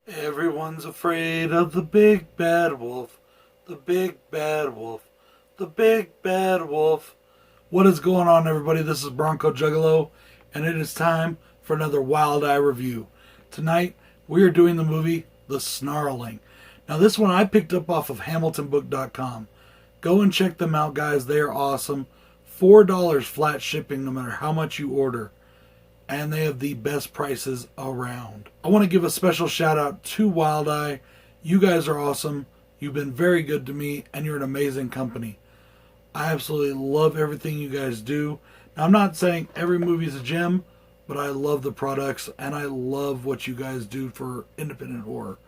Everyone's afraid of the big bad wolf, the big bad wolf, the big bad wolf. What is going on, everybody? This is Bronco Juggalo, and it is time for another Wild Eye review. Tonight, we are doing the movie The Snarling. Now, this one I picked up off of HamiltonBook.com. Go and check them out, guys. They are awesome. $4 flat shipping no matter how much you order. And they have the best prices around. I want to give a special shout out to Wild Eye. You guys are awesome. You've been very good to me, and you're an amazing company. I absolutely love everything you guys do. Now, I'm not saying every movie is a gem, but I love the products, and I love what you guys do for independent horror.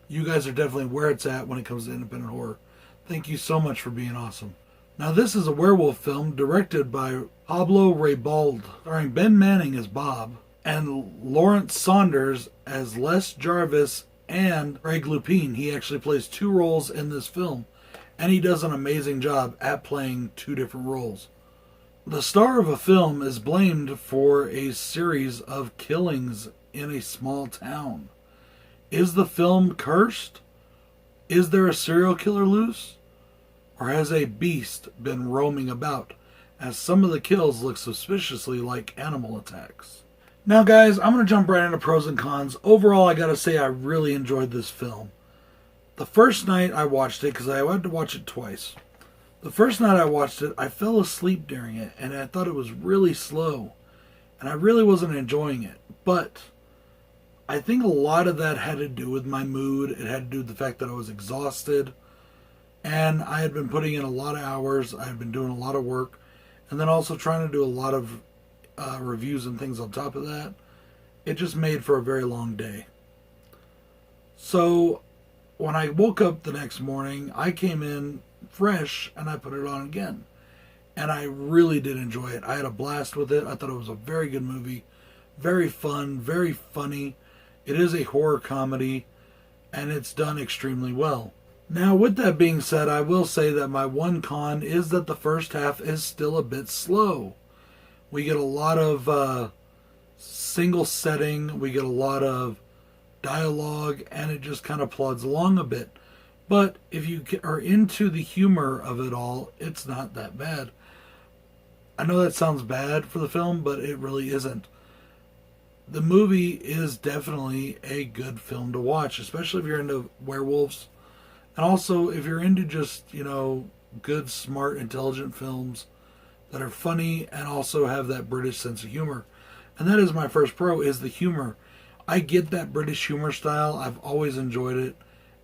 You guys are definitely where it's at when it comes to independent horror. Thank you so much for being awesome. Now, this is a werewolf film directed by Pablo Raybould, starring Ben Manning as Bob, and Lawrence Saunders as Les Jarvis and Craig Lupine. He actually plays two roles in this film, and he does an amazing job at playing two different roles. The star of a film is blamed for a series of killings in a small town. Is the film cursed? Is there a serial killer loose? Or has a beast been roaming about, as some of the kills look suspiciously like animal attacks? Now, guys, I'm going to jump right into pros and cons. Overall, I got to say I really enjoyed this film. The first night I watched it, because I had to watch it twice. The first night I watched it, I fell asleep during it, and I thought it was really slow. And I really wasn't enjoying it. But I think a lot of that had to do with my mood. It had to do with the fact that I was exhausted. And I had been putting in a lot of hours. I had been doing a lot of work. And then also trying to do a lot of reviews and things on top of that. It just made for a very long day. So when I woke up the next morning, I came in fresh and I put it on again. And I really did enjoy it. I had a blast with it. I thought it was a very good movie. Very fun, very funny. It is a horror comedy. And it's done extremely well. Now, with that being said, I will say that my one con is that the first half is still a bit slow. We get a lot of single setting, we get a lot of dialogue, and it just kind of plods along a bit. But if you are into the humor of it all, it's not that bad. I know that sounds bad for the film, but it really isn't. The movie is definitely a good film to watch, especially if you're into werewolves. And also, if you're into just, good, smart, intelligent films that are funny and also have that British sense of humor. And that is my first pro, is the humor. I get that British humor style. I've always enjoyed it.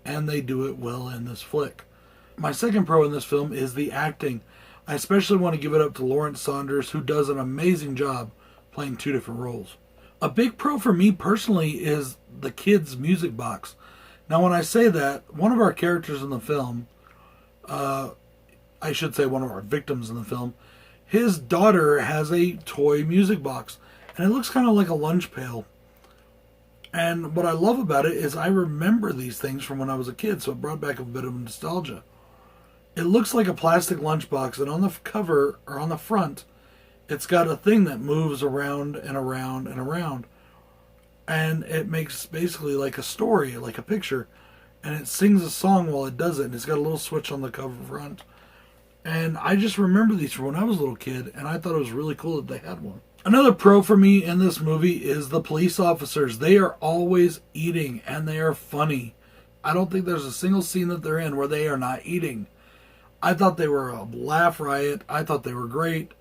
And they do it well in this flick. My second pro in this film is the acting. I especially want to give it up to Lawrence Saunders, who does an amazing job playing two different roles. A big pro for me personally is the kids' music box. Now, when I say that, one of our characters in the film, I should say one of our victims in the film, his daughter has a toy music box, and it looks kind of like a lunch pail. And what I love about it is I remember these things from when I was a kid, so it brought back a bit of nostalgia. It looks like a plastic lunchbox, and on the cover, or on the front, it's got a thing that moves around and around and around. And it makes basically like a story, like a picture. And it sings a song while it does it. And it's got a little switch on the cover front. And I just remember these from when I was a little kid. And I thought it was really cool that they had one. Another pro for me in this movie is the police officers. They are always eating. And they are funny. I don't think there's a single scene that they're in where they are not eating. I thought they were a laugh riot. I thought they were great.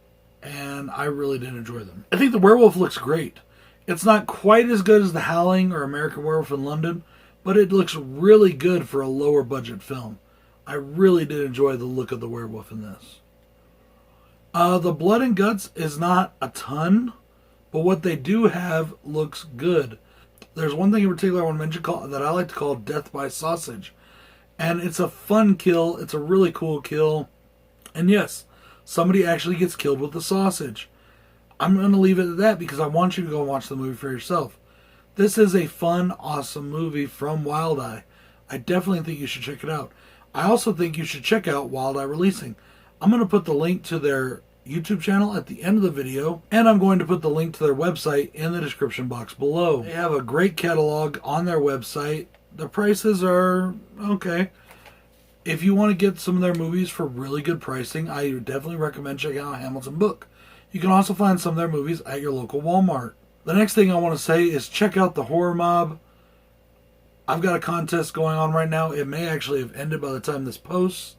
And I really did enjoy them. I think the werewolf looks great. It's not quite as good as The Howling or American Werewolf in London, but it looks really good for a lower budget film. I really did enjoy the look of the werewolf in this. The blood and guts is not a ton, but what they do have looks good. There's one thing in particular I want to mention that I like to call death by sausage. And it's a fun kill. It's a really cool kill. And yes, somebody actually gets killed with the sausage. I'm going to leave it at that because I want you to go and watch the movie for yourself. This is a fun, awesome movie from Wild Eye. I definitely think you should check it out. I also think you should check out Wild Eye Releasing. I'm going to put the link to their YouTube channel at the end of the video, and I'm going to put the link to their website in the description box below. They have a great catalog on their website, The prices are okay. If you want to get some of their movies for really good pricing, I would definitely recommend checking out Hamilton Book. You can also find some of their movies at your local Walmart. The next thing I want to say is check out the Horror Mob. I've got a contest going on right now. It may actually have ended by the time this posts.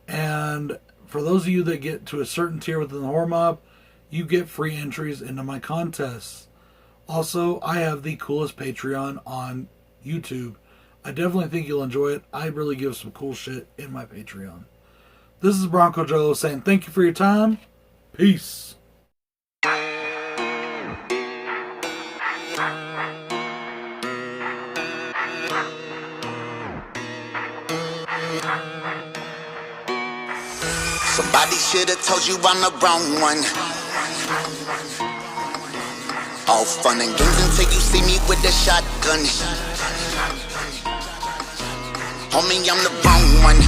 And for those of you that get to a certain tier within the Horror Mob, you get free entries into my contests. Also, I have the coolest Patreon on YouTube. I definitely think you'll enjoy it. I really give some cool shit in my Patreon. This is Bronco Jello saying thank you for your time. Peace. Somebody should have told you I'm the wrong one. All fun and games until you see me with a shotgun. Homie, I'm the wrong one.